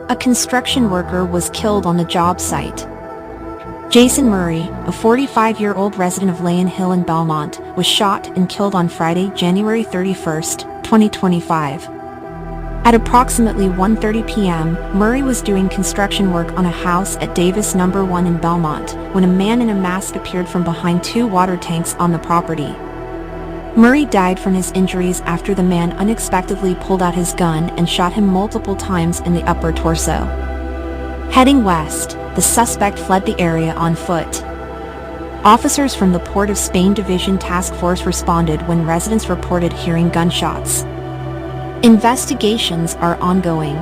A construction worker was killed on the job site. Jason Murray, a 45-year-old resident of Layan Hill in Belmont, was shot and killed on Friday, January 31, 2025. At approximately 1:30 p.m., Murray was doing construction work on a house at Davis No. 1 in Belmont when a man in a mask appeared from behind two water tanks on the property. Murray died from his injuries after the man unexpectedly pulled out his gun and shot him multiple times in the upper torso. Heading west, the suspect fled the area on foot. Officers from the Port of Spain Division Task Force responded when residents reported hearing gunshots. Investigations are ongoing.